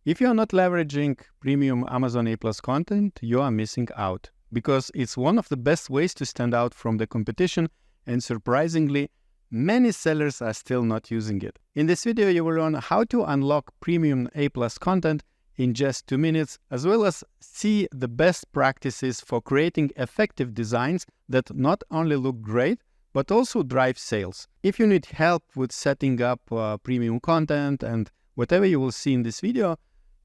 If you are not leveraging premium Amazon A+ content, you are missing out, because it's one of the best ways to stand out from the competition, and surprisingly, many sellers are still not using it. In this video, you will learn how to unlock premium A+ content in just 2 minutes, as well as see the best practices for creating effective designs that not only look great, but also drive sales. If you need help with setting up premium content and whatever you will see in this video,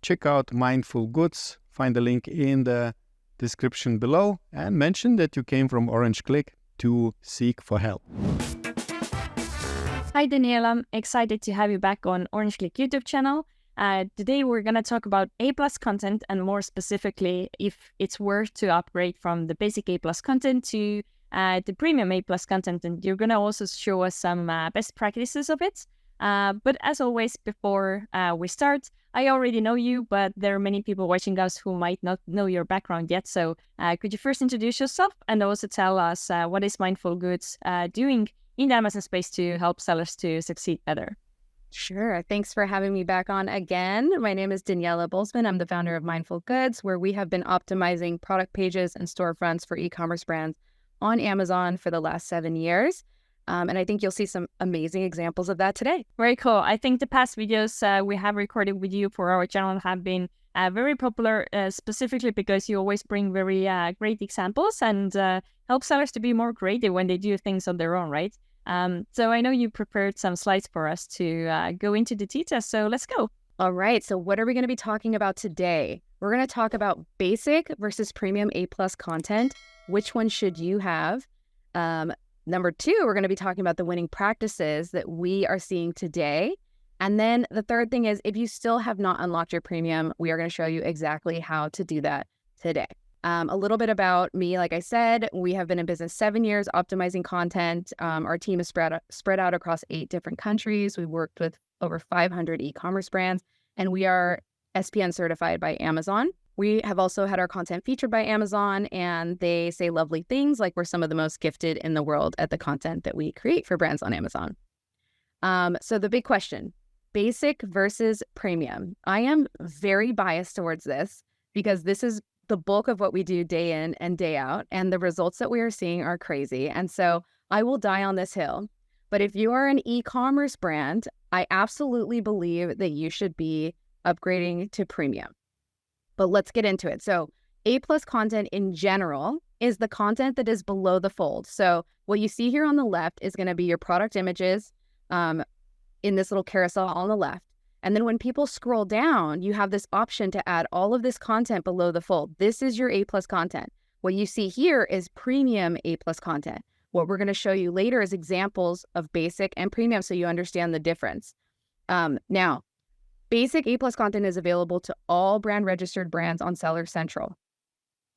check out Mindful Goods. Find the link in the description below and mention that you came from OrangeClick to seek for help. Hi Daniela, I'm excited to have you back on OrangeClick YouTube channel. Today we're going to talk about A+ content, and more specifically if it's worth to upgrade from the basic A+ content to the premium A+ content, and you're going to also show us some best practices of it. But as always, before we start, I already know you, but there are many people watching us who might not know your background yet. So could you first introduce yourself and also tell us what is Mindful Goods doing in the Amazon space to help sellers to succeed better? Sure. Thanks for having me back on again. My name is Daniela Bolzmann. I'm the founder of Mindful Goods, where we have been optimizing product pages and storefronts for e-commerce brands on Amazon for the last 7 years. And I think you'll see some amazing examples of that today. Very cool. I think the past videos we have recorded with you for our channel have been very popular, specifically because you always bring very great examples and help sellers to be more creative when they do things on their own, right? So I know you prepared some slides for us to go into the details, so let's go. All right. So what are we going to be talking about today? We're going to talk about basic versus premium A+ content. Which one should you have? Number 2, we're going to be talking about the winning practices that we are seeing today. And then the third thing is, if you still have not unlocked your premium, we are going to show you exactly how to do that today. A little bit about me. Like I said, we have been in business 7 years optimizing content. Our team is spread out across 8 different countries. We've worked with over 500 e-commerce brands, and we are SPN certified by Amazon. We have also had our content featured by Amazon, and they say lovely things like we're some of the most gifted in the world at the content that we create for brands on Amazon. So the big question, basic versus premium. I am very biased towards this because this is the bulk of what we do day in and day out, and the results that we are seeing are crazy. And so I will die on this hill. But if you are an e-commerce brand, I absolutely believe that you should be upgrading to premium. But let's get into it. So A+ content in general is the content that is below the fold. So what you see here on the left is going to be your product images in this little carousel on the left. And then when people scroll down, you have this option to add all of this content below the fold. This is your A+ content. What you see here is premium A+ content. What we're going to show you later is examples of basic and premium so you understand the difference. Now, basic A+ content is available to all brand registered brands on Seller Central.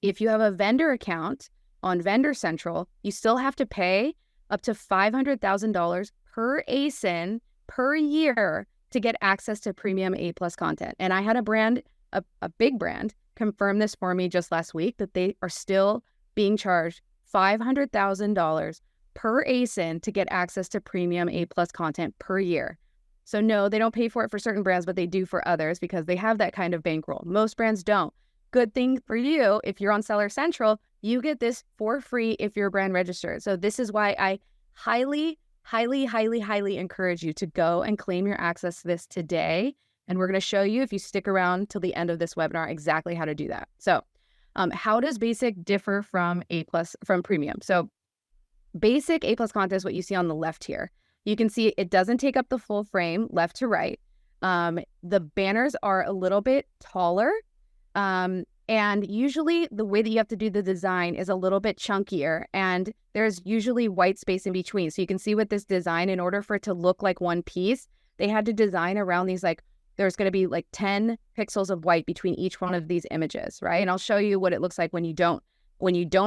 If you have a vendor account on Vendor Central, you still have to pay up to $500,000 per ASIN per year to get access to premium A+ content. And I had a brand, a big brand, confirm this for me just last week that they are still being charged $500,000 per ASIN to get access to premium A+ content per year. So no, they don't pay for it for certain brands, but they do for others because they have that kind of bankroll. Most brands don't. Good thing for you, if you're on Seller Central, you get this for free if you're brand registered. So this is why I highly encourage you to go and claim your access to this today. And we're going to show you, if you stick around till the end of this webinar, exactly how to do that. So how does basic differ from from premium? So basic A+ content is what you see on the left here. You can see it doesn't take up the full frame left to right. The banners are a little bit taller. And usually the way that you have to do the design is a little bit chunkier, and there's usually white space in between. So you can see with this design, in order for it to look like one piece, they had to design around these, like, there's going to be like 10 pixels of white between each one of these images, right? And I'll show you what it looks like when you don't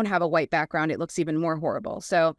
have a white background. It looks even more horrible. So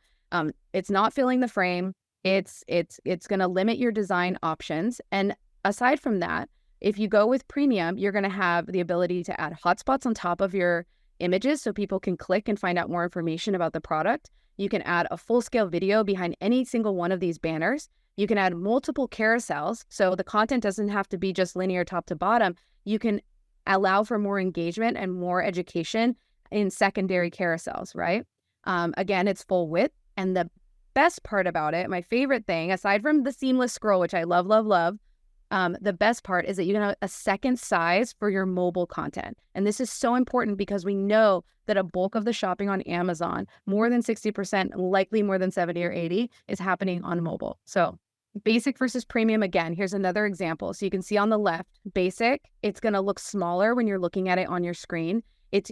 it's not filling the frame. It's going to limit your design options. And aside from that, if you go with premium, you're going to have the ability to add hotspots on top of your images so people can click and find out more information about the product. You can add a full-scale video behind any single one of these banners. You can add multiple carousels. So the content doesn't have to be just linear top to bottom. You can allow for more engagement and more education in secondary carousels, right? Again, it's full width. And the best part about it, my favorite thing, aside from the seamless scroll, which I love, love, love, the best part is that you can have a second size for your mobile content. And this is so important because we know that a bulk of the shopping on Amazon, more than 60%, likely more than 70 or 80, is happening on mobile. So basic versus premium, again, here's another example. So you can see on the left, basic, it's going to look smaller when you're looking at it on your screen.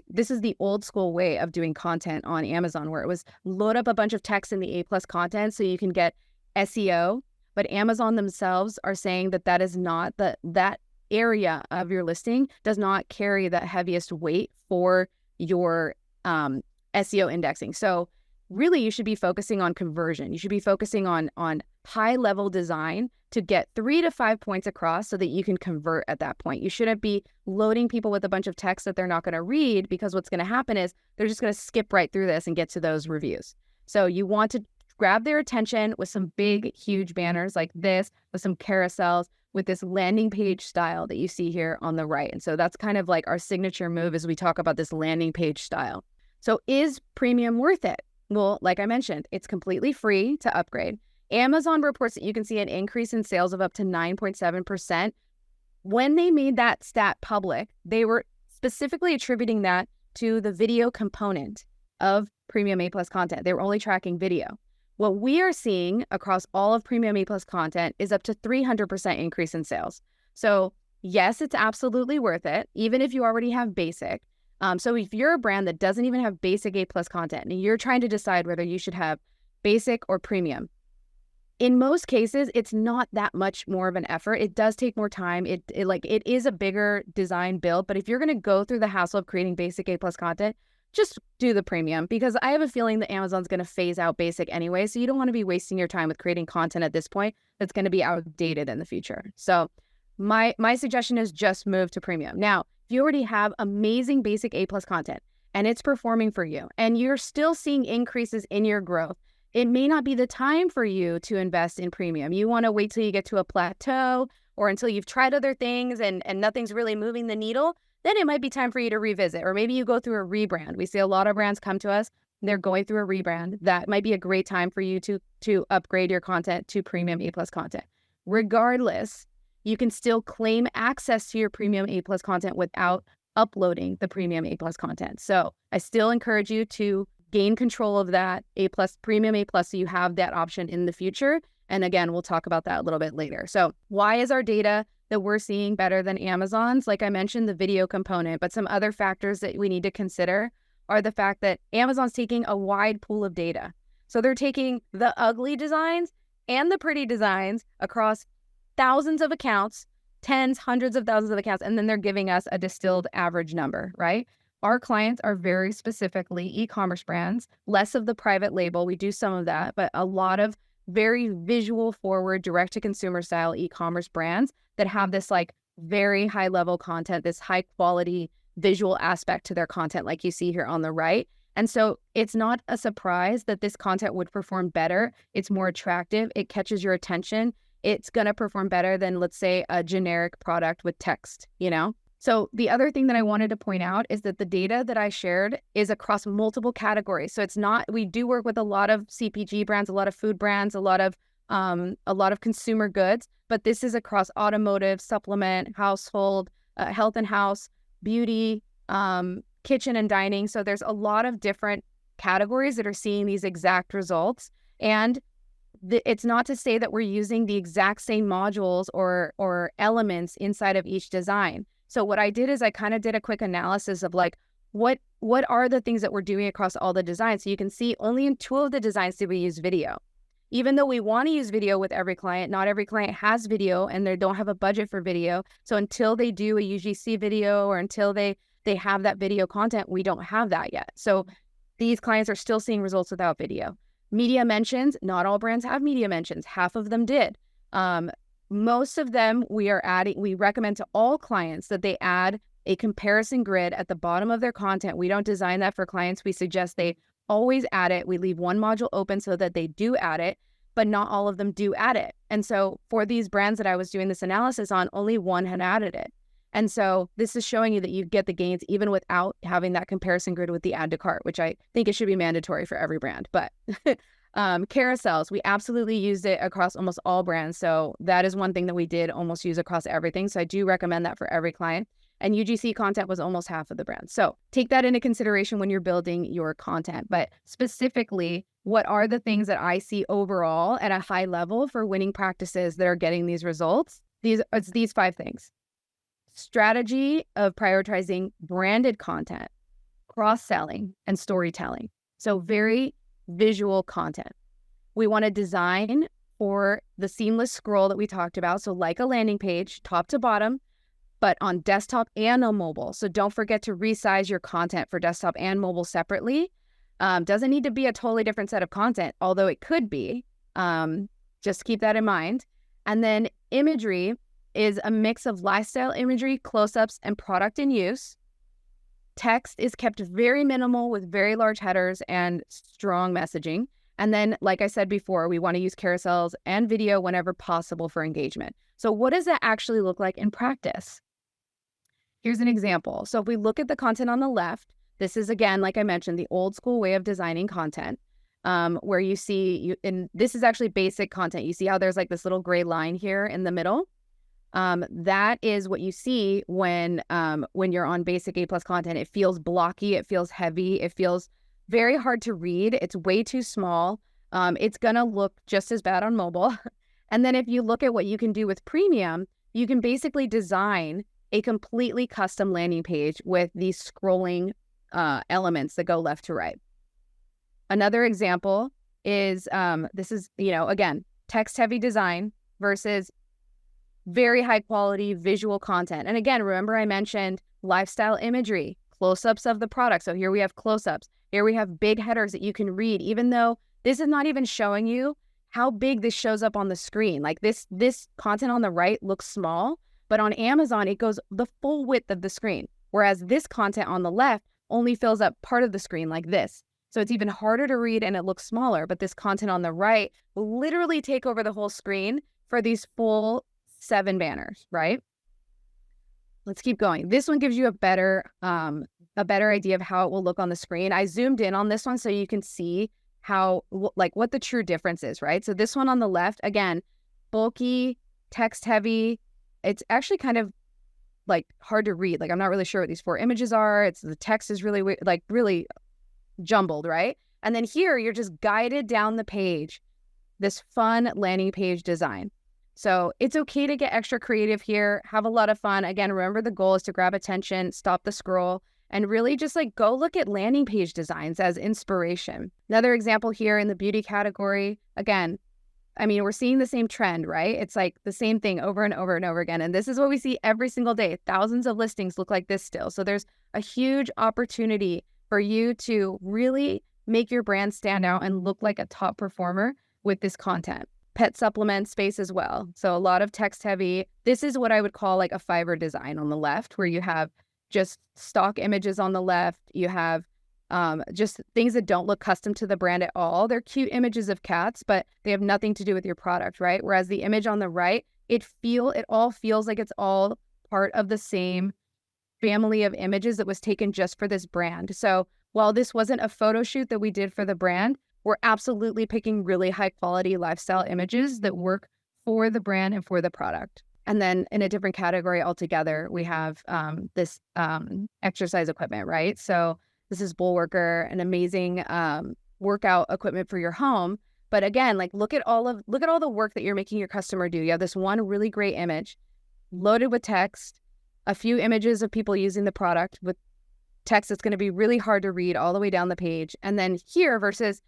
This is the old school way of doing content on Amazon, where it was load up a bunch of text in the A+ content so you can get SEO. But Amazon themselves are saying that that is not that area of your listing does not carry the heaviest weight for your SEO indexing. So really, you should be focusing on conversion. You should be focusing on high level design to get 3 to 5 points across so that you can convert at that point. You shouldn't be loading people with a bunch of text that they're not going to read, because what's going to happen is they're just going to skip right through this and get to those reviews. So you want to grab their attention with some big, huge banners like this, with some carousels, with this landing page style that you see here on the right. And so that's kind of like our signature move as we talk about this landing page style. So is premium worth it? Well, like I mentioned, it's completely free to upgrade. Amazon reports that you can see an increase in sales of up to 9.7%. When they made that stat public, they were specifically attributing that to the video component of premium A+ content. They were only tracking video. What we are seeing across all of premium A+ content is up to 300% increase in sales. So yes, it's absolutely worth it, even if you already have basic. So if you're a brand that doesn't even have basic A+ content and you're trying to decide whether you should have basic or premium, in most cases, it's not that much more of an effort. It does take more time. It is a bigger design build, but if you're going to go through the hassle of creating basic A+ content, just do the premium, because I have a feeling that Amazon's going to phase out basic anyway. So you don't want to be wasting your time with creating content at this point that's going to be outdated in the future. So my suggestion is just move to premium. Now, if you already have amazing basic A+ content and it's performing for you and you're still seeing increases in your growth, it may not be the time for you to invest in premium. You want to wait till you get to a plateau or until you've tried other things and nothing's really moving the needle. Then it might be time for you to revisit, or maybe you go through a rebrand. We see a lot of brands come to us, they're going through a rebrand. That might be a great time for you to upgrade your content to premium A+ content. Regardless, you can still claim access to your premium A+ content without uploading the premium A+ content. So I still encourage you to gain control of that premium A+, so you have that option in the future. And again, we'll talk about that a little bit later. So why is our data that we're seeing better than Amazon's? Like I mentioned, the video component, but some other factors that we need to consider are the fact that Amazon's taking a wide pool of data. So they're taking the ugly designs and the pretty designs across thousands of accounts, tens, hundreds of thousands of accounts, and then they're giving us a distilled average number, right? Our clients are very specifically e-commerce brands, less of the private label. We do some of that, but a lot of very visual forward, direct to consumer style e-commerce brands that have this like very high level content, this high quality visual aspect to their content, like you see here on the right. And so it's not a surprise that this content would perform better. It's more attractive. It catches your attention. It's going to perform better than, let's say, a generic product with text, you know? So the other thing that I wanted to point out is that the data that I shared is across multiple categories. So it's not, we do work with a lot of CPG brands, a lot of food brands, a lot of consumer goods, but this is across automotive, supplement, household, health and house, beauty, kitchen and dining. So there's a lot of different categories that are seeing these exact results. And it's not to say that we're using the exact same modules or elements inside of each design. So what I did is I kind of did a quick analysis of like, what are the things that we're doing across all the designs? So you can see only in 2 of the designs did we use video. Even though we want to use video with every client, not every client has video and they don't have a budget for video. So until they do a UGC video or until they have that video content, we don't have that yet. So these clients are still seeing results without video. Media mentions, not all brands have media mentions. Half of them did. Most of them we recommend to all clients that they add a comparison grid at the bottom of their content. We don't design that for clients. We suggest they always add it. We leave one module open so that they do add it, but not all of them do add it. And so for these brands that I was doing this analysis on, only one had added it. And so this is showing you that you get the gains even without having that comparison grid with the add to cart, which I think it should be mandatory for every brand. But carousels, we absolutely used it across almost all brands. So that is one thing that we did almost use across everything. So I do recommend that for every client. And UGC content was almost half of the brand. So take that into consideration when you're building your content. But specifically, what are the things that I see overall at a high level for winning practices that are getting these results? It's these 5 things. Strategy of prioritizing branded content, cross-selling, and storytelling. So very visual content. We want to design for the seamless scroll that we talked about. So like a landing page, top to bottom, but on desktop and on mobile. So don't forget to resize your content for desktop and mobile separately. Doesn't need to be a totally different set of content, although it could be. Just keep that in mind. And then imagery is a mix of lifestyle imagery, close-ups, and product in use. Text is kept very minimal with very large headers and strong messaging. And then, like I said before, we want to use carousels and video whenever possible for engagement. So what does that actually look like in practice? Here's an example. So if we look at the content on the left, this is, again, like I mentioned, the old school way of designing content, where you see, and this is actually basic content. You see how there's like this little gray line here in the middle? That is what you see when you're on basic A+ content. It feels blocky, it feels heavy, it feels very hard to read. It's way too small. It's gonna look just as bad on mobile. And then if you look at what you can do with premium, you can basically design a completely custom landing page with these scrolling elements that go left to right. Another example is, this is, again, text-heavy design versus very high-quality visual content. And again, remember I mentioned lifestyle imagery, close-ups of the product. So here we have close-ups. Here we have big headers that you can read, even though this is not even showing you how big this shows up on the screen. Like this content on the right looks small, but on Amazon, it goes the full width of the screen. Whereas this content on the left only fills up part of the screen like this. So it's even harder to read and it looks smaller, but this content on the right will literally take over the whole screen for these full 7 banners, right? Let's keep going. This one gives you a better idea of how it will look on the screen. I zoomed in on this one so you can see how, what the true difference is, right? So this one on the left, again, bulky, text heavy. It's actually kind of like hard to read. Like I'm not really sure what these 4 images are. The text is really really jumbled, right? And then here you're just guided down the page, this fun landing page design. So it's okay to get extra creative here, have a lot of fun. Again, remember the goal is to grab attention, stop the scroll, and really just go look at landing page designs as inspiration. Another example here in the beauty category, again, I mean, we're seeing the same trend, right? It's like the same thing over and over and over again. And this is what we see every single day. Thousands of listings look like this still. So there's a huge opportunity for you to really make your brand stand out and look like a top performer with this content. Pet supplement space as well. So a lot of text heavy. This is what I would call like a Fiverr design on the left, where you have just stock images on the left. You have just things that don't look custom to the brand at all. They're cute images of cats, but they have nothing to do with your product, right? Whereas the image on the right, it all feels like it's all part of the same family of images that was taken just for this brand. So while this wasn't a photo shoot that we did for the brand, we're absolutely picking really high quality lifestyle images that work for the brand and for the product. And then in a different category altogether, we have this exercise equipment, right? So this is Bulwarker, an amazing workout equipment for your home. But again, look at all the work that you're making your customer do. You have this one really great image loaded with text, a few images of people using the product with text that's going to be really hard to read all the way down the page. And then here versus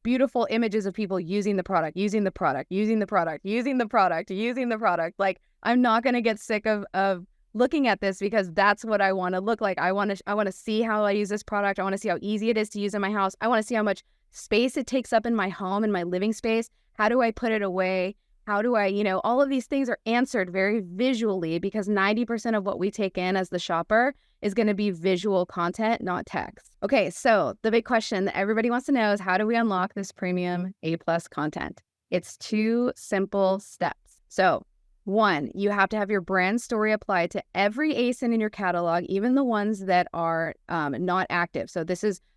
beautiful images of people using the product, using the product, using the product, using the product, using the product. Like, I'm not going to get sick of looking at this, because that's what I want to look like. I want to see how I use this product. I want to see how easy it is to use in my house. I want to see how much space it takes up in my home, in my living space. How do I put it away? How do I, all of these things are answered very visually, because 90% of what we take in as the shopper is going to be visual content, not text. Okay, so the big question that everybody wants to know is, how do we unlock this premium A+ content? It's 2 simple steps. So 1, you have to have your brand story applied to every ASIN in your catalog, even the ones that are not active. So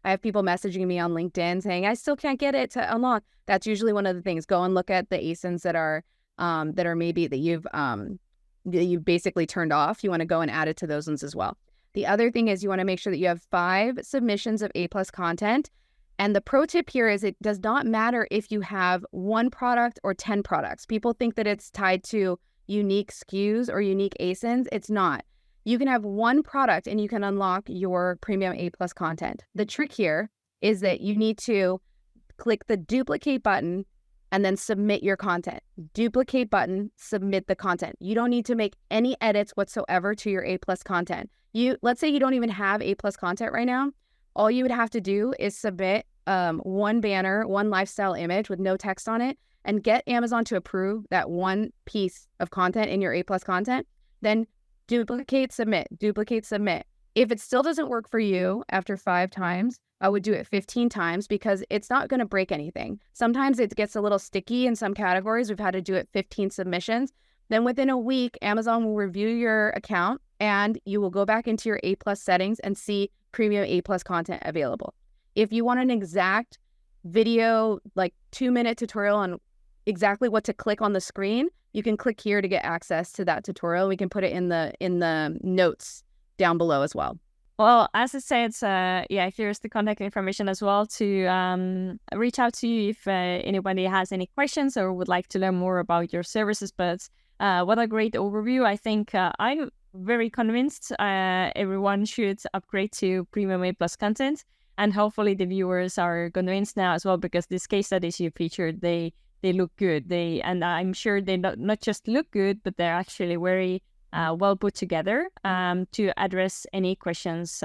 I have people messaging me on LinkedIn saying, I still can't get it to unlock. That's usually one of the things. Go and look at the ASINs that are maybe that you've basically turned off. You want to go and add it to those ones as well. The other thing is you want to make sure that you have 5 submissions of A+ content. And the pro tip here is it does not matter if you have 1 product or 10 products. People think that it's tied to unique SKUs or unique ASINs. It's not. You can have 1 product and you can unlock your premium A+ content. The trick here is that you need to click the duplicate button and then submit your content. Duplicate button, submit the content. You don't need to make any edits whatsoever to your A+ content. Let's say you don't even have A+ content right now. All you would have to do is submit 1 banner, 1 lifestyle image with no text on it, and get Amazon to approve that 1 piece of content in your A+ content. Then duplicate, submit, duplicate, submit. If it still doesn't work for you after 5 times, I would do it 15 times because it's not going to break anything. Sometimes it gets a little sticky in some categories. We've had to do it 15 submissions. Then within a week, Amazon will review your account and you will go back into your A+ settings and see premium A+ content available. If you want an exact video, like 2-minute tutorial on exactly what to click on the screen, you can click here to get access to that tutorial. We can put it in the notes down below as well. Well, as I said, here's the contact information as well to reach out to you if anybody has any questions or would like to learn more about your services. But what a great overview. I think I'm very convinced everyone should upgrade to premium A+ content. And hopefully the viewers are convinced now as well, because these case studies you featured, they look good. And I'm sure they not just look good, but they're actually very well put together to address any questions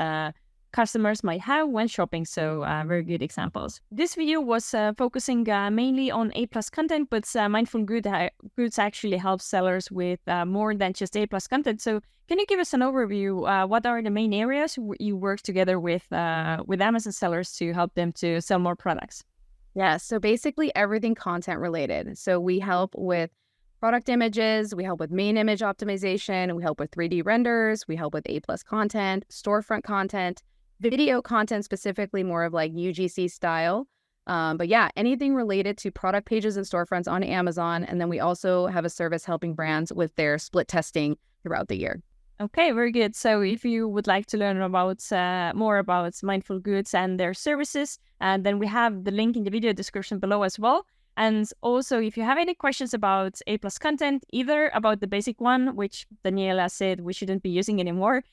customers might have when shopping. So very good examples. This video was focusing mainly on A+ content, but Mindful Goods actually helps sellers with more than just A+ content. So can you give us an overview? What are the main areas you work together with Amazon sellers to help them to sell more products? Yeah, so basically everything content related. So we help with product images, we help with main image optimization, we help with 3D renders, we help with A+ content, storefront content, video content, specifically more of like UGC style. But yeah, anything related to product pages and storefronts on Amazon. And then we also have a service helping brands with their split testing throughout the year. Okay, very good. So if you would like to learn about more about Mindful Goods and their services, then we have the link in the video description below as well. And also, if you have any questions about A+ content, either about the basic one, which Daniela said we shouldn't be using anymore,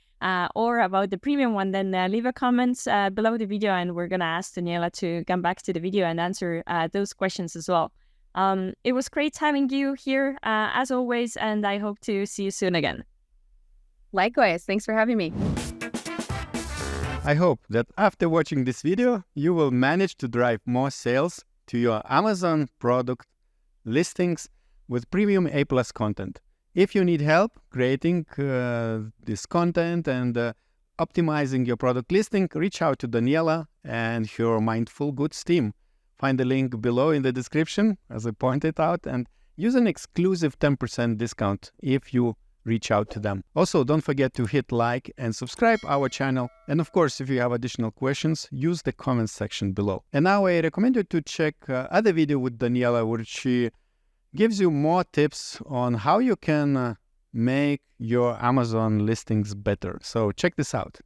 or about the premium one, then leave a comment below the video, and we're going to ask Daniela to come back to the video and answer those questions as well. It was great having you here, as always, and I hope to see you soon again. Likewise. Thanks for having me. I hope that after watching this video, you will manage to drive more sales to your Amazon product listings with premium A+ content. If you need help creating this content and optimizing your product listing, reach out to Daniela and her Mindful Goods team. Find the link below in the description, as I pointed out, and use an exclusive 10% discount if you reach out to them. Also, don't forget to hit like and subscribe our channel. And of course, if you have additional questions, use the comments section below. And now I recommend you to check other video with Daniela, where she gives you more tips on how you can make your Amazon listings better. So check this out.